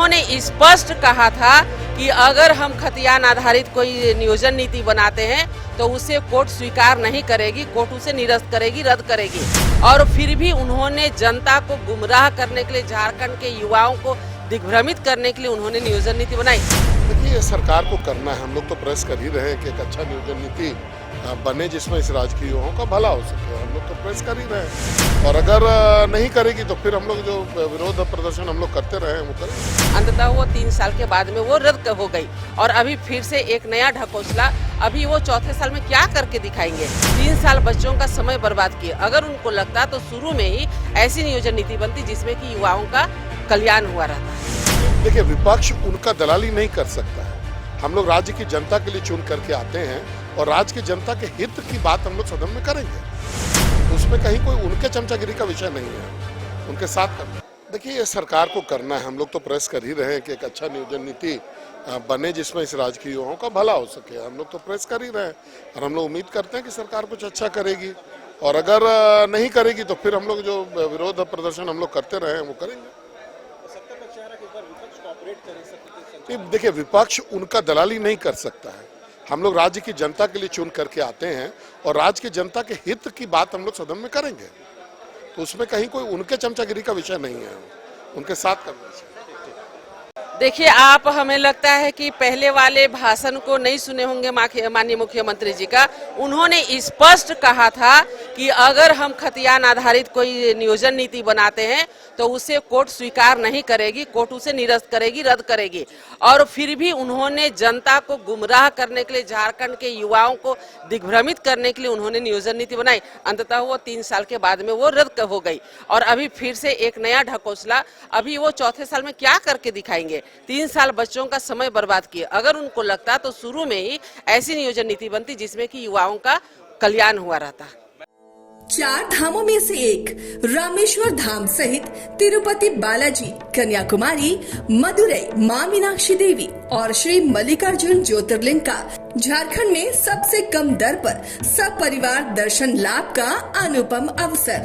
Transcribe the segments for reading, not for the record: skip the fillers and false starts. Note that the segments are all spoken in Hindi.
उन्होंने स्पष्ट कहा था कि अगर हम खतियान आधारित कोई नियोजन नीति बनाते हैं तो उसे कोर्ट स्वीकार नहीं करेगी, कोर्ट उसे निरस्त करेगी, रद्द करेगी। और फिर भी उन्होंने जनता को गुमराह करने के लिए, झारखंड के युवाओं को दिग्भ्रमित करने के लिए उन्होंने नियोजन नीति बनाई। देखिए, ये सरकार को करना है, हम लोग तो प्रयास कर ही रहे हैं कि एक अच्छा नियोजन नीति बने जिसमें इस राज्य के युवाओं का भला हो सके। हम लोग तो प्रयास कर ही रहे हैं, और अगर नहीं करेगी तो फिर हम लोग जो विरोध प्रदर्शन हम लोग करते रहे हैं वो करेंगे। अंततः वो 3 साल के बाद में वो रद्द हो गई और अभी फिर से एक नया ढकोसला। अभी वो चौथे साल में क्या करके दिखाएंगे? 3 साल बच्चों का समय बर्बाद किए। अगर उनको लगता तो शुरू में ही ऐसी नियोजन नीति बनती जिसमें कि युवाओं का कल्याण हुआ रहता। देखिए, विपक्ष उनका दलाली नहीं कर सकता है। हम लोग राज्य की जनता के लिए चुन करके आते हैं और राज्य की जनता के हित की बात हम लोग सदन में करेंगे। उसमें कहीं कोई उनके चमचागिरी का विषय नहीं है, उनके साथ करना। देखिए, ये सरकार को करना है, हम लोग तो प्रयास कर ही रहे हैं कि एक अच्छा नियोजन नीति बने जिसमें इस राज्य के युवाओं का भला हो सके। हम लोग तो प्रयास कर ही रहे हैं और हम लोग उम्मीद करते हैं कि सरकार कुछ अच्छा करेगी, और अगर नहीं करेगी तो फिर हम लोग जो विरोध प्रदर्शन हम लोग करते रहे हैं वो करेंगे। देखिए, विपक्ष उनका दलाली नहीं कर सकता है। हम लोग राज्य की जनता के लिए चुन करके आते हैं और राज्य की जनता के हित की बात हम लोग सदन में करेंगे। तो उसमें कहीं कोई उनके चमचागिरी का विषय नहीं है, उनके साथ करना चाहिए। देखिए, आप, हमें लगता है कि पहले वाले भाषण को नहीं सुने होंगे माननीय मुख्यमंत्री जी का। उन्होंने स्पष्ट कहा था कि अगर हम खतियान आधारित कोई नियोजन नीति बनाते हैं तो उसे कोर्ट स्वीकार नहीं करेगी, कोर्ट उसे निरस्त करेगी, रद्द करेगी। और फिर भी उन्होंने जनता को गुमराह करने के लिए, झारखंड के युवाओं को दिग्भ्रमित करने के लिए उन्होंने नियोजन नीति बनाई। अंततः वो 3 साल के बाद में वो रद्द हो गई और अभी फिर से एक नया ढकोसला। अभी वो चौथे साल में क्या करके दिखाएंगे? 3 साल बच्चों का समय बर्बाद किए। अगर उनको लगता तो शुरू में ही ऐसी नियोजन नीति बनती जिसमें कि युवाओं का कल्याण हुआ रहता। 4 धामों में से एक रामेश्वर धाम सहित तिरुपति बालाजी, कन्याकुमारी, मदुरई माँ मीनाक्षी देवी और श्री मल्लिकार्जुन ज्योतिर्लिंग का झारखंड में सबसे कम दर पर सब परिवार दर्शन लाभ का अनुपम अवसर।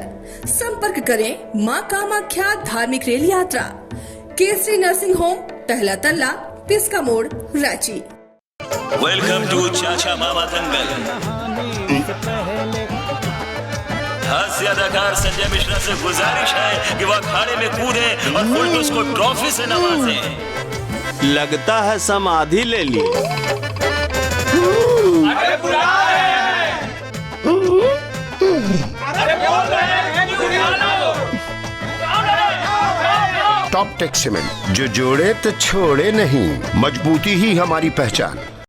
संपर्क करें माँ कामाख्या धार्मिक रेल यात्रा, केसरी नर्सिंग होम, पहला तल्ला, पिस्का मोड़, रांची। वेलकम टू चाचा मामा दंगल। हास्य अदाकार संजय मिश्रा से गुजारिश है कि वह अखाड़े में कूदे और फुलटूस को ट्रॉफी से नवाजे। लगता है समाधि ले ली। अरे बुला रहे हैं। अरे बोल रहे हैं कि बुला लो। टॉप टेक सीमेंट, जो जोड़े तो छोड़े नहीं, मजबूती ही हमारी पहचान।